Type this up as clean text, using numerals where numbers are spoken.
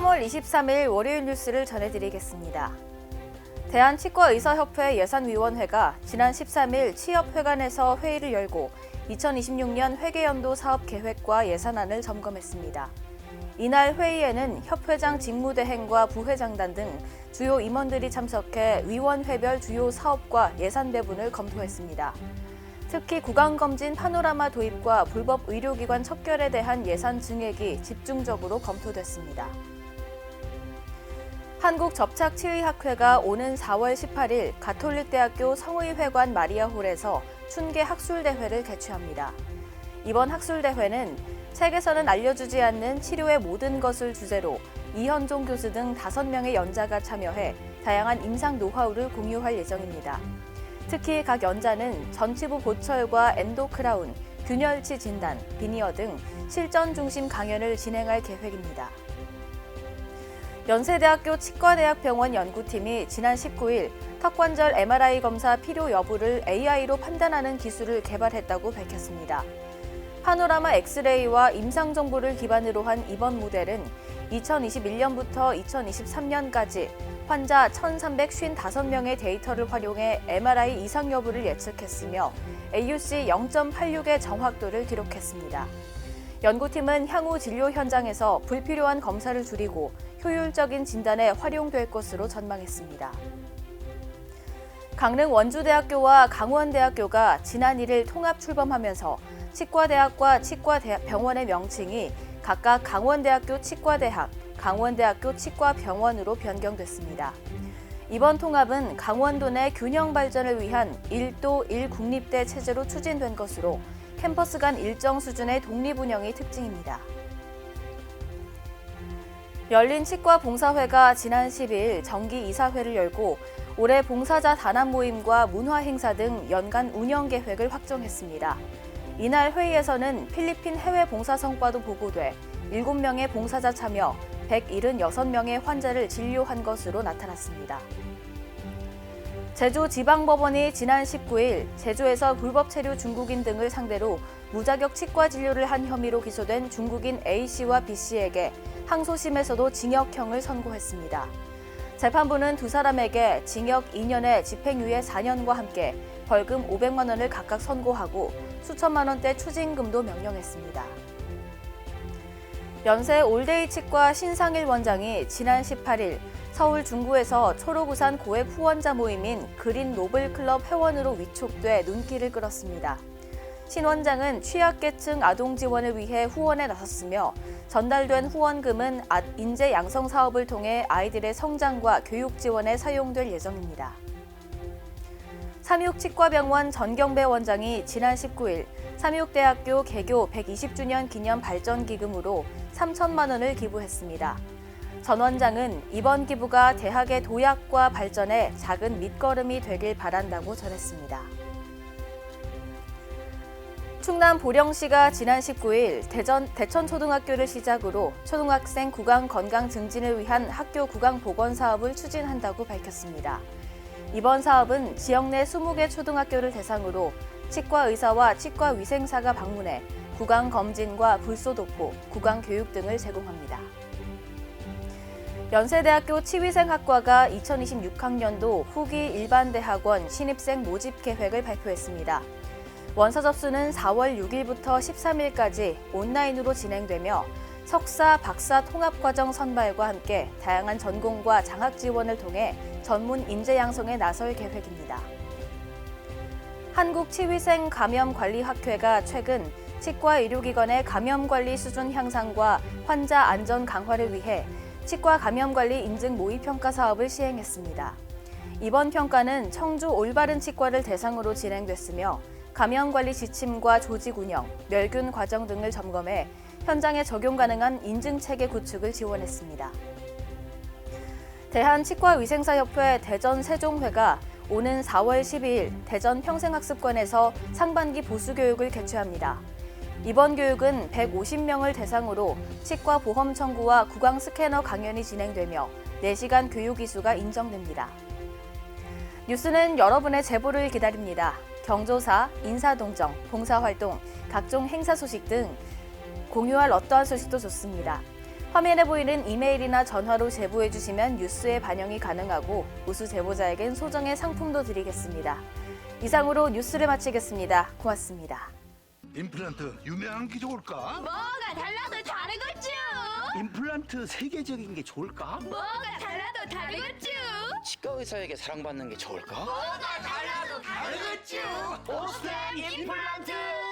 3월 23일 월요일 뉴스를 전해드리겠습니다. 대한치과의사협회 예산위원회가 지난 13일 치협회관에서 회의를 열고 2026년 회계연도 사업계획과 예산안을 점검했습니다. 이날 회의에는 협회장 직무대행과 부회장단 등 주요 임원들이 참석해 위원회별 주요 사업과 예산 배분을 검토했습니다. 특히 구강검진 파노라마 도입과 불법 의료기관 척결에 대한 예산 증액이 집중적으로 검토됐습니다. 한국접착치의학회가 오는 4월 18일 가톨릭대학교 성의회관 마리아홀에서 춘계 학술대회를 개최합니다. 이번 학술대회는 책에서는 알려주지 않는 치료의 모든 것을 주제로 이현종 교수 등 5명의 연자가 참여해 다양한 임상 노하우를 공유할 예정입니다. 특히 각 연자는 전치부 보철과 엔도크라운, 균열치 진단, 비니어 등 실전 중심 강연을 진행할 계획입니다. 연세대학교 치과대학병원 연구팀이 지난 19일 턱관절 MRI 검사 필요 여부를 AI로 판단하는 기술을 개발했다고 밝혔습니다. 파노라마 엑스레이와 임상 정보를 기반으로 한 이번 모델은 2021년부터 2023년까지 환자 1,355명의 데이터를 활용해 MRI 이상 여부를 예측했으며 AUC 0.86의 정확도를 기록했습니다. 연구팀은 향후 진료 현장에서 불필요한 검사를 줄이고 효율적인 진단에 활용될 것으로 전망했습니다. 강릉 원주대학교와 강원대학교가 지난 1일 통합 출범하면서 치과대학과 치과병원의 명칭이 각각 강원대학교 치과대학, 강원대학교 치과병원으로 변경됐습니다. 이번 통합은 강원도 내 균형 발전을 위한 1도 1국립대 체제로 추진된 것으로 캠퍼스 간 일정 수준의 독립 운영이 특징입니다. 열린 치과봉사회가 지난 10일 정기 이사회를 열고 올해 봉사자 단합 모임과 문화 행사 등 연간 운영 계획을 확정했습니다. 이날 회의에서는 필리핀 해외 봉사 성과도 보고돼 7명의 봉사자 참여, 176명의 환자를 진료한 것으로 나타났습니다. 제주지방법원이 지난 19일 제주에서 불법 체류 중국인 등을 상대로 무자격 치과 진료를 한 혐의로 기소된 중국인 A씨와 B씨에게 항소심에서도 징역형을 선고했습니다. 재판부는 두 사람에게 징역 2년에 집행유예 4년과 함께 벌금 500만 원을 각각 선고하고 수천만 원대 추징금도 명령했습니다. 연세 올데이 치과 신상일 원장이 지난 18일 서울 중구에서 초록우산 고액 후원자 모임인 그린 노블클럽 회원으로 위촉돼 눈길을 끌었습니다. 신 원장은 취약계층 아동 지원을 위해 후원에 나섰으며 전달된 후원금은 인재 양성 사업을 통해 아이들의 성장과 교육 지원에 사용될 예정입니다. 삼육치과병원 전경배 원장이 지난 19일 삼육대학교 개교 120주년 기념 발전기금으로 3천만 원을 기부했습니다. 전 원장은 이번 기부가 대학의 도약과 발전에 작은 밑거름이 되길 바란다고 전했습니다. 충남 보령시가 지난 19일 대천초등학교를 시작으로 초등학생 구강 건강 증진을 위한 학교 구강 보건 사업을 추진한다고 밝혔습니다. 이번 사업은 지역 내 20개 초등학교를 대상으로 치과 의사와 치과 위생사가 방문해 구강 검진과 불소 도포, 구강 교육 등을 제공합니다. 연세대학교 치위생학과가 2026학년도 후기 일반대학원 신입생 모집 계획을 발표했습니다. 원서 접수는 4월 6일부터 13일까지 온라인으로 진행되며 석사, 박사 통합과정 선발과 함께 다양한 전공과 장학 지원을 통해 전문 인재 양성에 나설 계획입니다. 한국치위생감염관리학회가 최근 치과 의료기관의 감염관리 수준 향상과 환자 안전 강화를 위해 치과 감염관리 인증 모의평가 사업을 시행했습니다. 이번 평가는 청주 올바른 치과를 대상으로 진행됐으며 감염관리 지침과 조직 운영, 멸균 과정 등을 점검해 현장에 적용 가능한 인증체계 구축을 지원했습니다. 대한치과위생사협회 대전세종회가 오는 4월 12일 대전 평생학습관에서 상반기 보수교육을 개최합니다. 이번 교육은 150명을 대상으로 치과 보험 청구와 구강 스캐너 강연이 진행되며 4시간 교육 이수가 인정됩니다. 뉴스는 여러분의 제보를 기다립니다. 경조사, 인사동정, 봉사활동, 각종 행사 소식 등 공유할 어떠한 소식도 좋습니다. 화면에 보이는 이메일이나 전화로 제보해 주시면 뉴스에 반영이 가능하고 우수 제보자에겐 소정의 상품도 드리겠습니다. 이상으로 뉴스를 마치겠습니다. 고맙습니다. 임플란트 유명한 게 좋을까? 뭐가 달라도 다르겠죠. 임플란트 세계적인 게 좋을까? 뭐가 달라도 다르겠죠. 치과 의사에게 사랑받는 게 좋을까? 뭐가 달라도 다르겠죠. 오스템 임플란트!